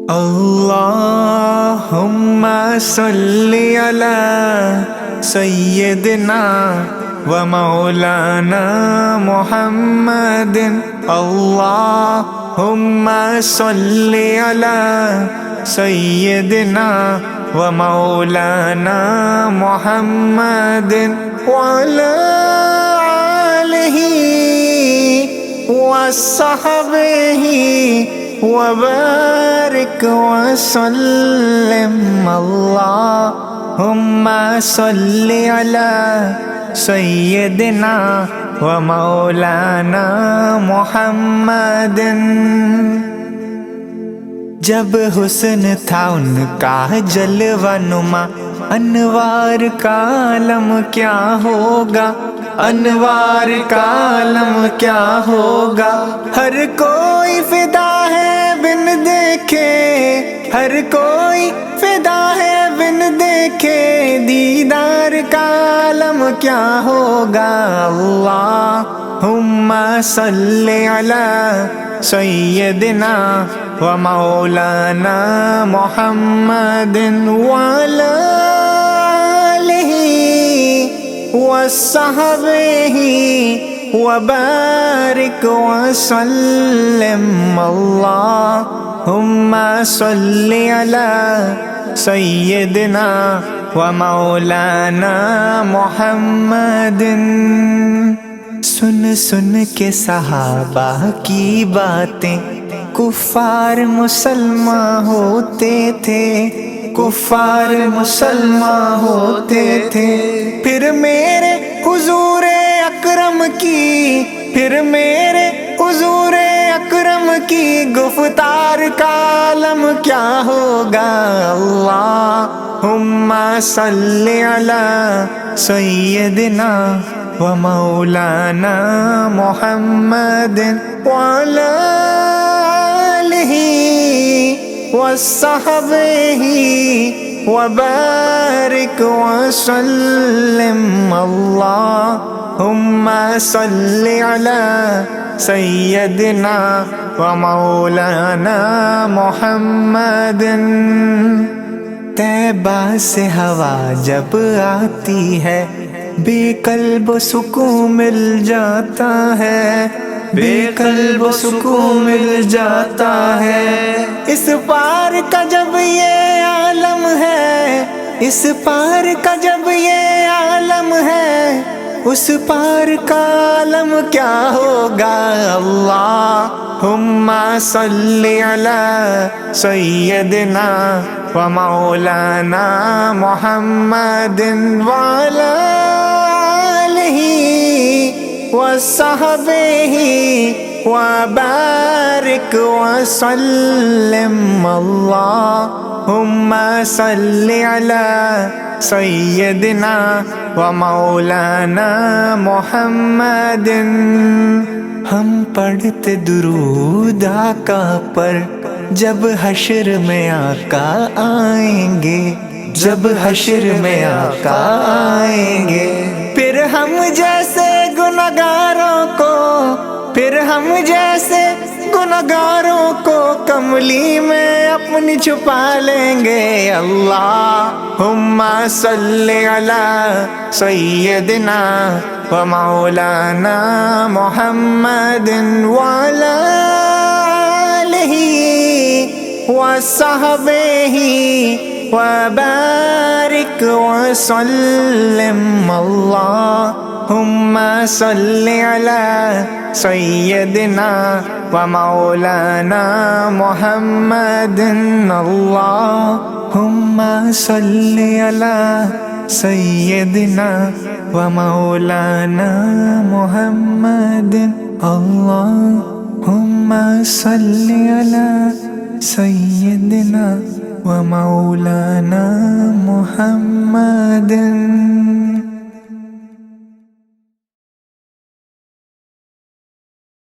اللہم صلی علی سیدنا و مولانا محمد۔ اللہم صلی علی سیدنا و مولانا محمد وعلی آلہ وصحبہ وبارک وسلم۔ اللہم صلی علی سیدنا و مولانا محمد۔ جب حسن تھا ان کا جلوہ نما، انوار کا عالم کیا ہوگا، انوار کا عالم کیا ہوگا۔ ہر کوئی فدا ہے بن دیکھے، ہر کوئی فدا ہے بن دیکھے، دیدار کا عالم کیا ہوگا۔ اللہم صلی علی سیدنا و مولانا محمد وعلی آلہ وصحبہ وبارک وسلم۔ اللہم صلی علی سیدنا و مولانا محمد۔ سن سن کے صحابہ کی باتیں کفار مسلمان ہوتے تھے، کفار مسلمان ہوتے تھے۔ پھر میرے حضور اکرم کی، پھر میرے حضور اکرم کی گفتار کا عالم کیا ہوگا۔ اللہم صلی علی سیدنا و مولانا محمد وعلی آلہ وصحبہ وبارک وسلم۔ اللہم صلی علی سیدنا و مولانا محمد۔ طیبہ سے ہوا جب آتی ہے، بے قلب و سکون مل جاتا ہے، بے قلب و سکون مل جاتا ہے۔ اس پار کا جب یہ عالم ہے، اس پار کا جب یہ عالم ہے، اس پار کا عالم کیا ہوگا۔ اللہم صلی علی سیدنا و مولانا محمد وعلی آلہ وصحبہ وبارک وسلم۔ اللہم صلی علی سیدنا و مولانا محمد۔ ہم پڑھتے درود آقا پر جب حشر میں آقا آئیں گے، جب حشر میں آقا آئیں گے۔ پھر ہم جیسے گنہگاروں کو، پھر ہم جیسے گنہگاروں کو کملی میں اپنی چھپا لیں گے۔ اللہم صلی علی سیدنا و مولانا محمد وعلی آلہ وصحبہ وبارک وسلم۔ اللہم صلی علی سیدنا و مولانا محمد۔ اللہم صلی علی سیدنا و مولانا محمد۔ اللہم صلی علی سیدنا و مولانا محمد۔